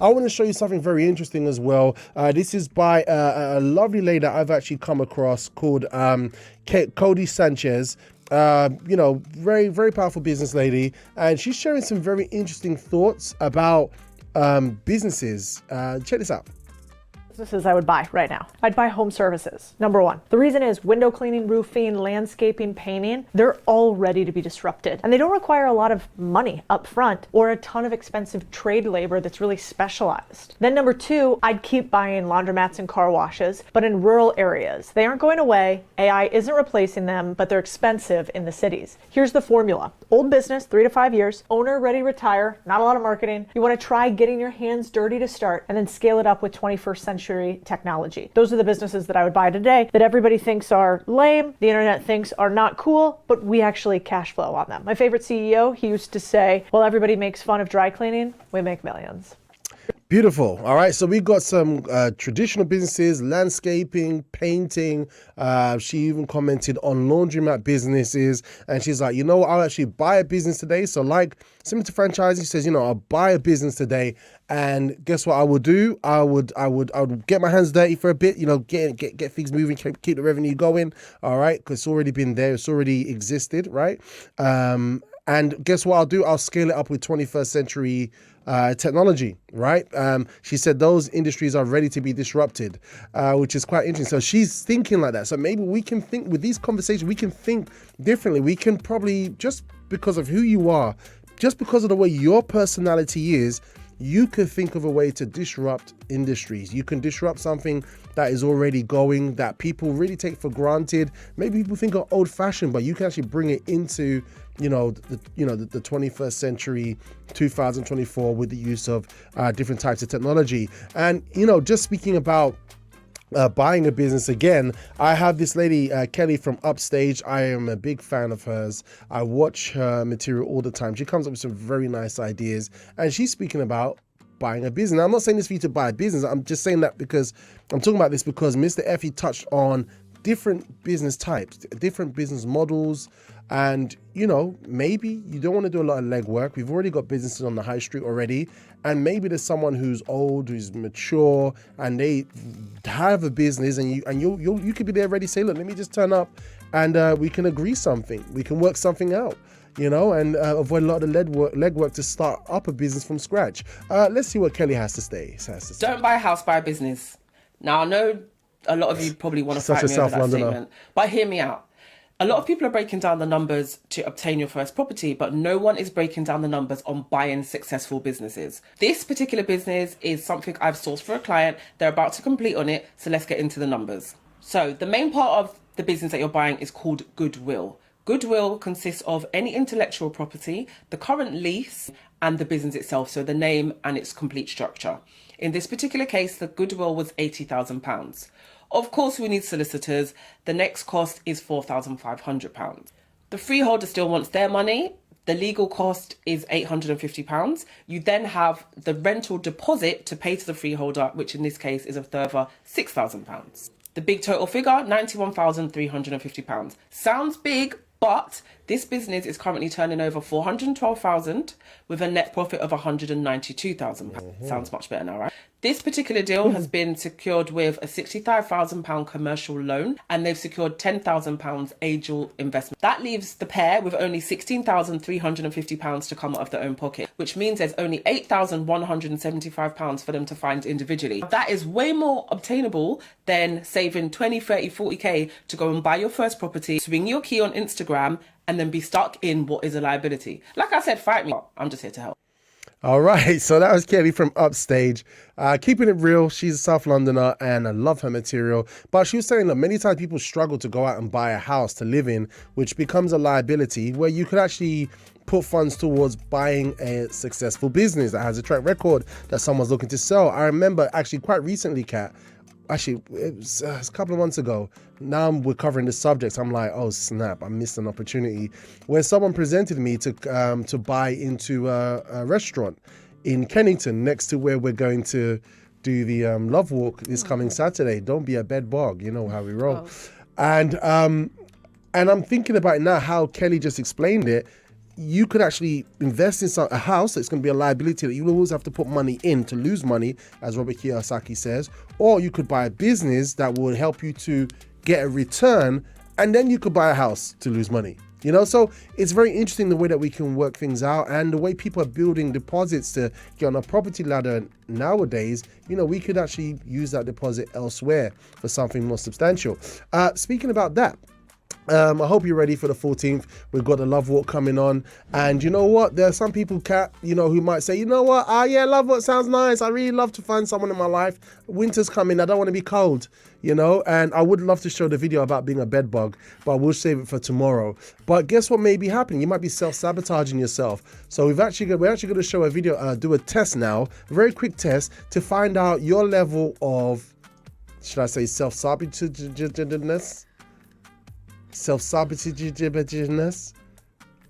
I want to show you something very interesting as well. This is by a lovely lady that I've actually come across called Cody Sanchez. Very, very powerful business lady. And she's sharing some very interesting thoughts about businesses. Check this out. Businesses I would buy right now. I'd buy home services. Number one. The reason is window cleaning, roofing, landscaping, painting, they're all ready to be disrupted. And they don't require a lot of money up front or a ton of expensive trade labor that's really specialized. Then number two, I'd keep buying laundromats and car washes, but in rural areas. They aren't going away. AI isn't replacing them, but they're expensive in the cities. Here's the formula. Old business, 3 to 5 years, owner ready to retire, not a lot of marketing. You want to try getting your hands dirty to start and then scale it up with 21st century technology. Those are the businesses that I would buy today that everybody thinks are lame, the internet thinks are not cool, but we actually cash flow on them. My favorite CEO, he used to say, well, everybody makes fun of dry cleaning, we make millions. Beautiful. All right. So we got some traditional businesses, landscaping, painting. She even commented on laundromat businesses. And she's like, I'll actually buy a business today. So like similar to franchising, she says, I'll buy a business today. And guess what I would do? I would get my hands dirty for a bit, get things moving, keep the revenue going. All right. Because it's already been there. It's already existed. Right. And guess what I'll do? I'll scale it up with 21st century technology, right? She said those industries are ready to be disrupted, which is quite interesting. So she's thinking like that. So maybe we can think with these conversations, we can think differently. We can probably, just because of who you are, just because of the way your personality is, you could think of a way to disrupt industries. You can disrupt something that is already going, that people really take for granted. Maybe people think are old fashioned, but you can actually bring it into the 21st century, 2024, with the use of different types of technology. And just speaking about buying a business again, I have this lady, Kelly from Upstage. I am a big fan of hers. I watch her material all the time. She comes up with some very nice ideas, and she's speaking about buying a business. Now, I'm not saying this for you to buy a business. I'm just saying that because I'm talking about this because Mr. Effie touched on different business types, different business models. And, maybe you don't want to do a lot of legwork. We've already got businesses on the high street already. And maybe there's someone who's old, who's mature, and they have a business, and you could be there ready to say, look, let me just turn up and we can agree something. We can work something out, and avoid a lot of legwork to start up a business from scratch. Let's see what Kelly has to say. Don't buy a house, buy a business. Now, I know a lot of you probably want to fight me over that statement, but hear me out. A lot of people are breaking down the numbers to obtain your first property, but no one is breaking down the numbers on buying successful businesses. This particular business is something I've sourced for a client. They're about to complete on it, so let's get into the numbers. So the main part of the business that you're buying is called goodwill. Goodwill consists of any intellectual property, the current lease, and the business itself, so the name and its complete structure. In this particular case, the goodwill was £80,000. Of course, we need solicitors. The next cost is £4,500. The freeholder still wants their money. The legal cost is £850. You then have the rental deposit to pay to the freeholder, which in this case is a further £6,000. The big total figure, £91,350. Sounds big, but this business is currently turning over $412,000 with a net profit of £192,000. Sounds much better now, right? This particular deal has been secured with a £65,000 commercial loan, and they've secured £10,000 angel investment. That leaves the pair with only £16,350 to come out of their own pocket, which means there's only £8,175 for them to find individually. That is way more obtainable than saving 20, 30, 40k to go and buy your first property, swing your key on Instagram, and then be stuck in what is a liability. Like I said, fight me. I'm just here to help. All right, so that was Kelly from Upstage. Keeping it real, she's a South Londoner and I love her material. But she was saying that many times people struggle to go out and buy a house to live in, which becomes a liability where you could actually put funds towards buying a successful business that has a track record that someone's looking to sell. I remember actually quite recently, Kat, actually it was a couple of months ago. Now we're covering the subjects. I'm like, oh snap, I missed an opportunity where someone presented me to buy into a restaurant in Kennington next to where we're going to do the Love Walk this coming Saturday. Don't be a bed bug, you know how we roll. And I'm thinking about it now, how Kelly just explained it. you could actually invest in a house that's going to be a liability that you will always have to put money in to lose money, as Robert Kiyosaki says, or you could buy a business that will help you to get a return, and then you could buy a house to lose money. You know, so it's very interesting the way that we can work things out, and the way people are building deposits to get on a property ladder nowadays. You know, we could actually use that deposit elsewhere for something more substantial. Speaking about that, I hope you're ready for the 14th. We've got the Love Walk coming on. And you know what? There are some people, Kat, you know, who might say, you know what? Yeah, Love Walk sounds nice. I really love to find someone in my life. Winter's coming. I don't want to be cold, you know? And I would love to show the video about being a bed bug, but we'll save it for tomorrow. But guess what may be happening? You might be self-sabotaging yourself. So we're actually going to show a video, do a test now, a very quick test to find out your level of, should I say, self-sabotagingness? Self-sabotagingness?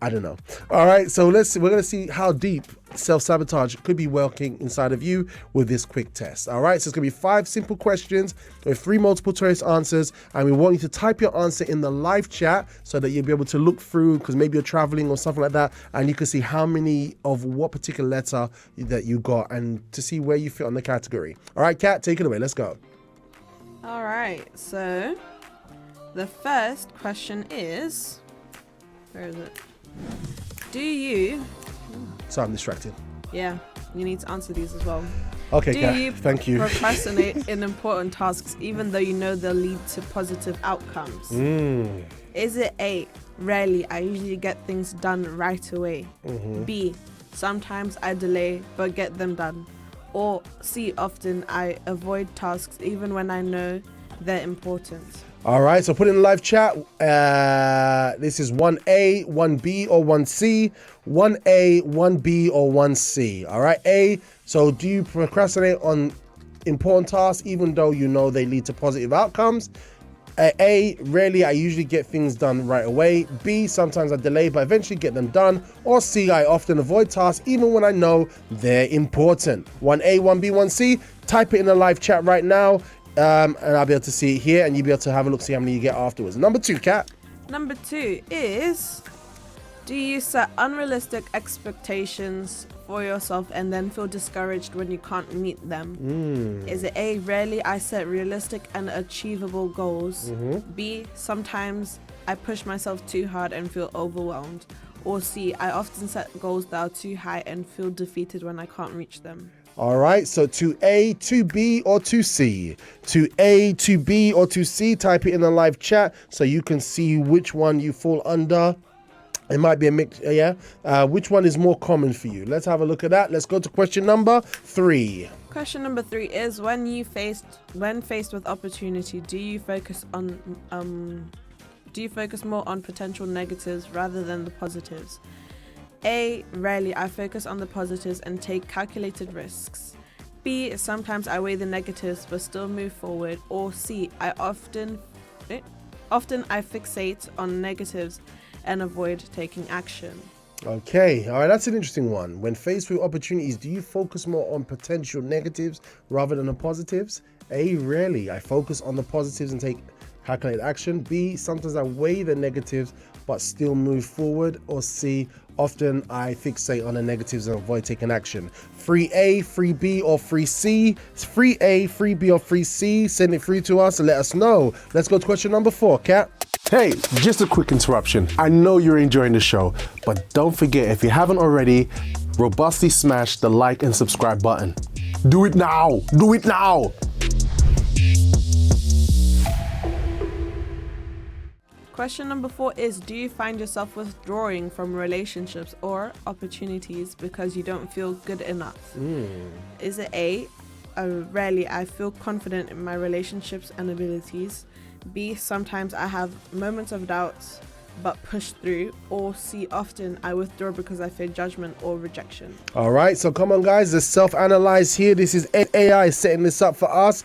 I don't know. All right, so we're going to see how deep self-sabotage could be working inside of you with this quick test. All right, so it's going to be 5 simple questions with 3 multiple choice answers, and we want you to type your answer in the live chat so that you'll be able to look through, because maybe you're traveling or something like that, and you can see how many of what particular letter that you got and to see where you fit on the category. All right, Kat, take it away. Let's go. All right, so the first question is, where is it? Do you... Sorry, I'm distracted. Yeah, you need to answer these as well. Okay, Do Kat, you thank you. procrastinate in important tasks even though you know they'll lead to positive outcomes? Is it A, rarely, I usually get things done right away? B, sometimes I delay but get them done? Or C, often I avoid tasks even when I know they're important? All right, so put in the live chat. This is 1A, 1B, or 1C. 1A, 1B, or 1C. All right, A, so do you procrastinate on important tasks even though you know they lead to positive outcomes? A, rarely, I usually get things done right away. B, sometimes I delay but eventually get them done. Or C, I often avoid tasks even when I know they're important. 1A, 1B, 1C. Type it in the live chat right now. And I'll be able to see it here, and you'll be able to have a look, see how many you get afterwards. Number 2, Kat. Number 2 is, do you set unrealistic expectations for yourself and then feel discouraged when you can't meet them? Is it A, rarely I set realistic and achievable goals? B, sometimes I push myself too hard and feel overwhelmed? Or C, I often set goals that are too high and feel defeated when I can't reach them? All right, so 2A, 2B, or 2C. 2A, 2B, or 2C. Type it in the live chat so you can see which one you fall under. It might be a mix, yeah. Which one is more common for you? Let's have a look at that. Let's go to question number 3. Question number 3 is, when faced with opportunity, do you focus more on potential negatives rather than the positives? A, rarely, I focus on the positives and take calculated risks. B, sometimes I weigh the negatives but still move forward. Or C, I often I fixate on negatives and avoid taking action. Okay, all right, that's an interesting one. When faced with opportunities, do you focus more on potential negatives rather than the positives? A, rarely, I focus on the positives and take calculated action. B, sometimes I weigh the negatives but still move forward. Or C, often I fixate on the negatives and avoid taking action. 3A, 3B, or 3C. It's 3A, 3B, or 3C. Send it through to us and let us know. Let's go to question number 4, Kat. Hey, just a quick interruption. I know you're enjoying the show, but don't forget, if you haven't already, robustly smash the like and subscribe button. Do it now. Do it now. Question number 4 is, do you find yourself withdrawing from relationships or opportunities because you don't feel good enough? Is it A, rarely I feel confident in my relationships and abilities? B, sometimes I have moments of doubt but push through? Or C, often I withdraw because I fear judgment or rejection? All right, so come on guys, let's self-analyze here. This is AI setting this up for us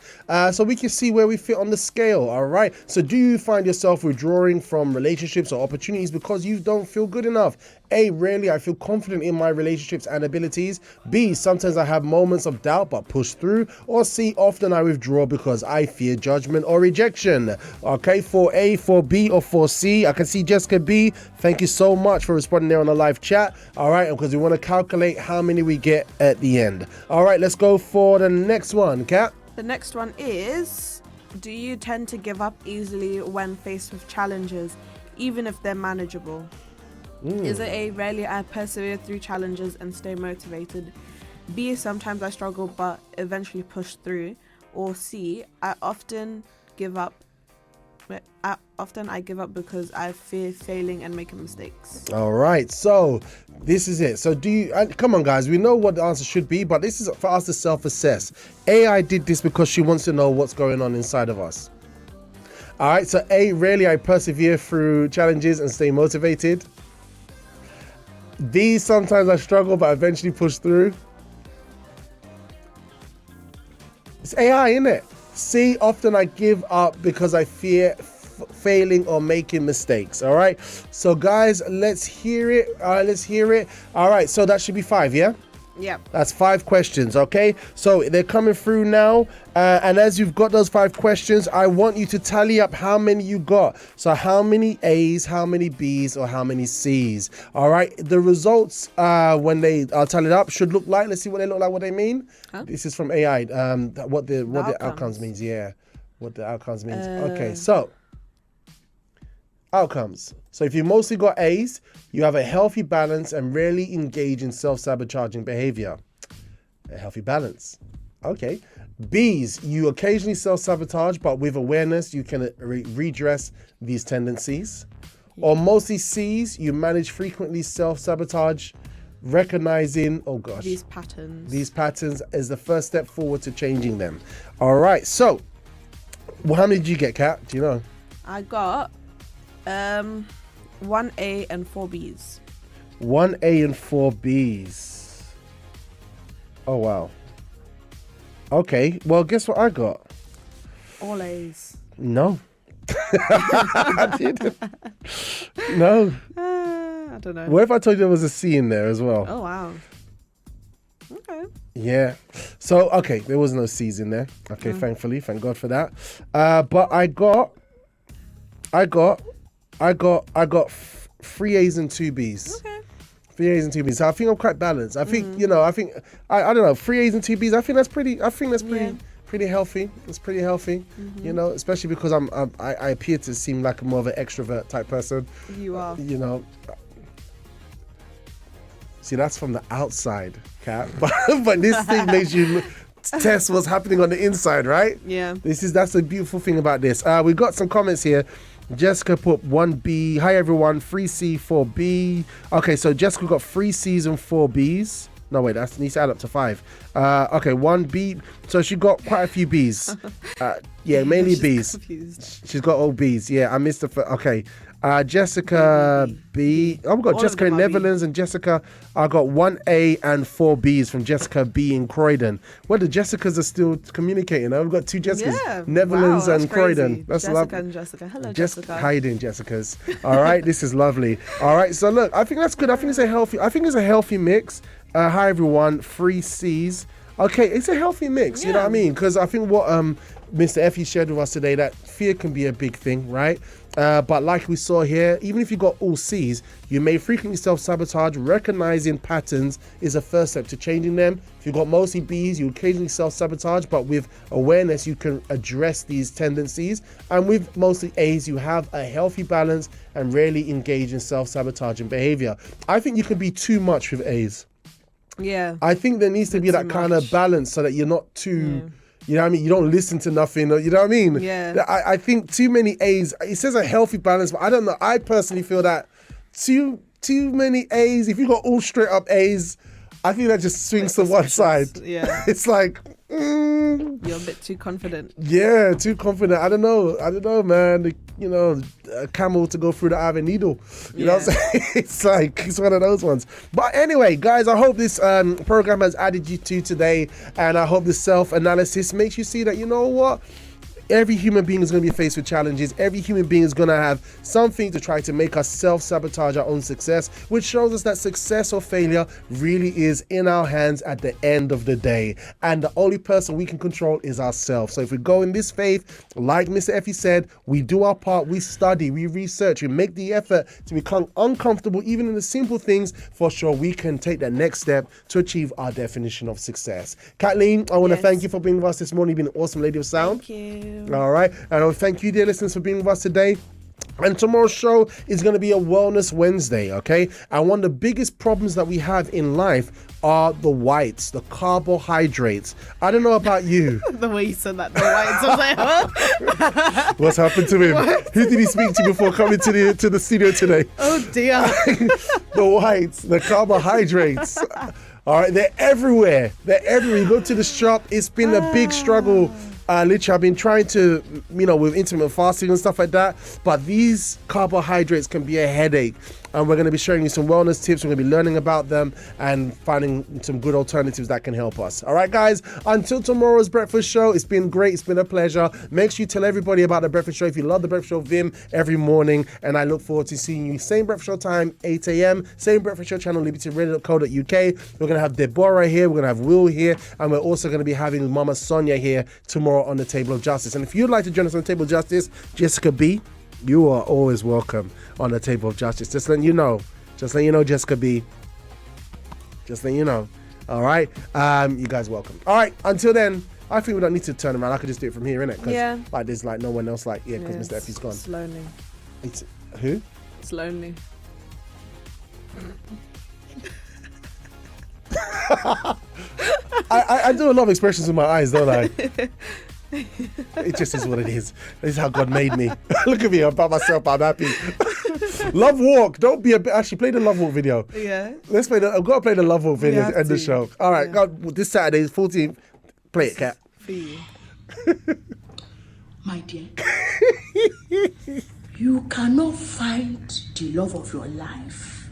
so we can see where we fit on the scale. All right, so do you find yourself withdrawing from relationships or opportunities because you don't feel good enough? A, rarely I feel confident in my relationships and abilities. B, sometimes I have moments of doubt but push through. Or C, often I withdraw because I fear judgment or rejection. Okay, for A, for B, or for C. I can see Jessica B. Thank you so much for responding there on the live chat. All right, because we want to calculate how many we get at the end. All right, let's go for the next one, Kat. The next one is, do you tend to give up easily when faced with challenges, even if they're manageable? Is it A, rarely I persevere through challenges and stay motivated? B, sometimes I struggle but eventually push through? Or C, I often give up because I fear failing and making mistakes. All right, so this is it. So come on guys, we know what the answer should be, but this is for us to self-assess. AI did this because she wants to know what's going on inside of us. All right, so A, rarely I persevere through challenges and stay motivated. B, sometimes I struggle but eventually push through. It's AI, isn't it? C, often I give up because I fear failing or making mistakes. All right, so guys, let's hear it. All right, let's hear it. All right, so that should be 5, yeah? Yep. That's 5 questions, okay? So they're coming through now. And as you've got those 5 questions, I want you to tally up how many you got. So how many A's, how many B's, or how many C's? All right, the results when they are tallied up should look like, let's see what they look like, what they mean. Huh? This is from AI, what the outcomes means, yeah. What the outcomes means. Okay, so outcomes. So if you mostly got A's, you have a healthy balance and rarely engage in self-sabotaging behavior. A healthy balance. Okay. B's, you occasionally self-sabotage, but with awareness, you can redress these tendencies. Yeah. Or mostly C's, you manage frequently self-sabotage, recognizing, these patterns is the first step forward to changing them. All right. So, how many did you get, Kat? Do you know? I got 1 A and 4 B's. 1 A and 4 B's. Oh, wow. Okay, well, guess what I got? All A's. No. I didn't. No. I don't know. What if I told you there was a C in there as well? Oh, wow. Okay. Yeah. So, okay, there was no C's in there. Okay, thankfully. Thank God for that. But I got 3 A's and 2 B's. Okay. 3 A's and 2 B's. So I think I'm quite balanced. I think, I don't know, 3 A's and 2 B's. I think that's pretty healthy. It's pretty healthy, especially because I appear to seem like more of an extrovert type person. You are. See, that's from the outside, Kat. But this thing makes you test what's happening on the inside, right? Yeah. That's the beautiful thing about this. We've got some comments here. Jessica put 1B. Hi everyone, 3C, 4B. Okay, so Jessica got 3 C's and 4 B's. No, wait, that needs to add up to 5. Okay, 1B. So she got quite a few B's. Yeah, mainly B's. Confused. She's got all B's. Yeah, I missed the okay. Jessica B. Oh, we've got all Jessica in Netherlands and Jessica. I got 1A and 4 B's from Jessica B in Croydon. Well, the Jessicas are still communicating. We've got 2 Jessicas. Yeah. Netherlands and Croydon. That's Jessica and Jessica. Hello, Jessica. How you doing, Jessicas? All right, this is lovely. All right, so look, I think that's good. I think it's a healthy mix. Hi everyone, 3 C's. Okay, it's a healthy mix, you know what I mean? Because I think what Mr. Effie shared with us today, that fear can be a big thing, right? But like we saw here, even if you got all C's, you may frequently self-sabotage. Recognizing patterns is a first step to changing them. If you've got mostly B's, you occasionally self-sabotage, but with awareness, you can address these tendencies. And with mostly A's, you have a healthy balance and rarely engage in self-sabotaging behavior. I think you can be too much with A's. Yeah. I think there needs to be that kind of balance so that you're not too... You know what I mean? You don't listen to nothing, or, you know what I mean? Yeah. I think too many A's, it says a healthy balance, but I don't know. I personally feel that too many A's, if you got all straight up A's, I think that just swings to one side. Yeah. It's like... You're a bit too confident. Yeah, too confident. I don't know, man. A camel to go through the eye of a needle. You know what I'm saying? It's one of those ones. But anyway, guys, I hope this program has added you to today, and I hope the self-analysis makes you see that, you know what? Every human being is going to be faced with challenges. Every human being is going to have something to try to make us self-sabotage our own success, which shows us that success or failure really is in our hands at the end of the day. And the only person we can control is ourselves. So if we go in this faith, like Mr. Effie said, we do our part, we study, we research, we make the effort to become uncomfortable, even in the simple things, for sure we can take that next step to achieve our definition of success. Kathleen, I want to thank you for being with us this morning. You've been an awesome lady of sound. Thank you. All right. And I want to thank you, dear listeners, for being with us today. And tomorrow's show is going to be a Wellness Wednesday, okay? And one of the biggest problems that we have in life are the whites, the carbohydrates. I don't know about you. The way you said that, the whites, I was like, huh? What's happened to him? Who did he speak to before coming to the studio today? Oh, dear. The whites, the carbohydrates. All right, they're everywhere. They're everywhere. You go to the shop, it's been a big struggle. Literally, I've been trying to, with intermittent fasting and stuff like that, but these carbohydrates can be a headache. And we're going to be showing you some wellness tips. We're going to be learning about them and finding some good alternatives that can help us. All right, guys, until tomorrow's breakfast show, it's been great. It's been a pleasure. Make sure you tell everybody about the breakfast show. If you love the breakfast show, Vim every morning. And I look forward to seeing you. Same breakfast show time, 8 a.m. Same breakfast show channel, libertyradio.co.uk. We're going to have Deborah here. We're going to have Will here. And we're also going to be having Mama Sonia here tomorrow on the Table of Justice. And if you'd like to join us on the Table of Justice, Jessica B., you are always welcome on the Table of Justice. Just letting you know, Jessica B. Just letting you know. All right. You guys welcome. All right. Until then, I think we don't need to turn around. I could just do it from here, innit? Yeah. Like there's like no one else. Like because Mr. Effie's gone. It's lonely. It's who? It's lonely. I do a lot of expressions with my eyes, don't I? It just is what it is. This is how God made me. Look at me, I'm by myself, I'm happy. Love Walk, don't be a bit. Actually, play the Love Walk video. Yeah. I've got to play the Love Walk video to end the show. All right, God, this Saturday is 14th. Play it, Kat. For you. My dear, you cannot find the love of your life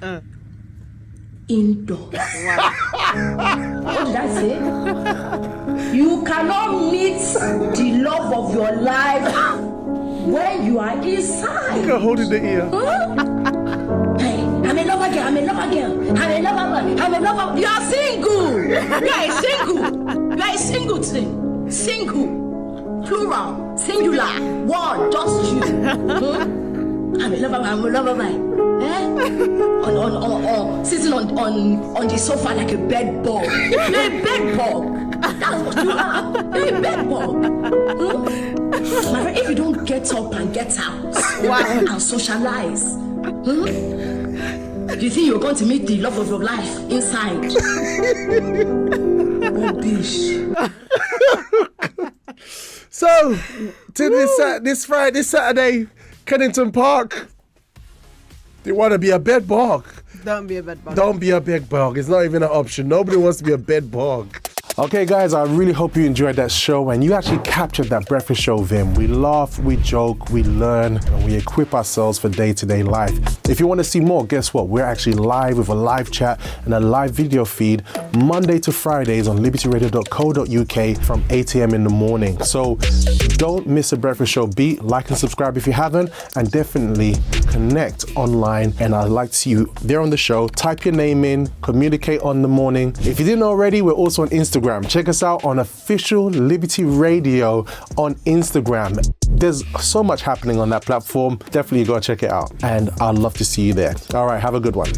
indoors. Wow. What did I say? You cannot meet the love of your life when you are inside. You can hold in the ear. Hey, I'm a lover girl, I'm a lover girl, I'm a lover boy, I'm a lover. You are single. You are a single. You are a single thing. Single. Plural. Singular. One. Just you. I'm a lover boy. Sitting on the sofa like a bed bug. You're a bed bug. That's what you are. You're a bed bug. My friend, if you don't get up and get out and socialize, do you think you're going to meet the love of your life inside? Rubbish. So, to this Saturday, Kennington Park. You want to be a bed bug? Don't be a bed bug. Don't be a bed bug. It's not even an option. Nobody wants to be a bed bug. Okay, guys, I really hope you enjoyed that show and you actually captured that breakfast show, Vim. We laugh, we joke, we learn, and we equip ourselves for day-to-day life. If you want to see more, guess what? We're actually live with a live chat and a live video feed Monday to Fridays on libertyradio.co.uk from 8 a.m. in the morning. So don't miss a breakfast show beat. Like and subscribe if you haven't, and definitely connect online. And I'd like to see you there on the show. Type your name in, communicate on the morning. If you didn't already, we're also on Instagram. Check us out on Official Liberty Radio on Instagram. There's so much happening on that platform. Definitely go check it out. And I'd love to see you there. All right, have a good one.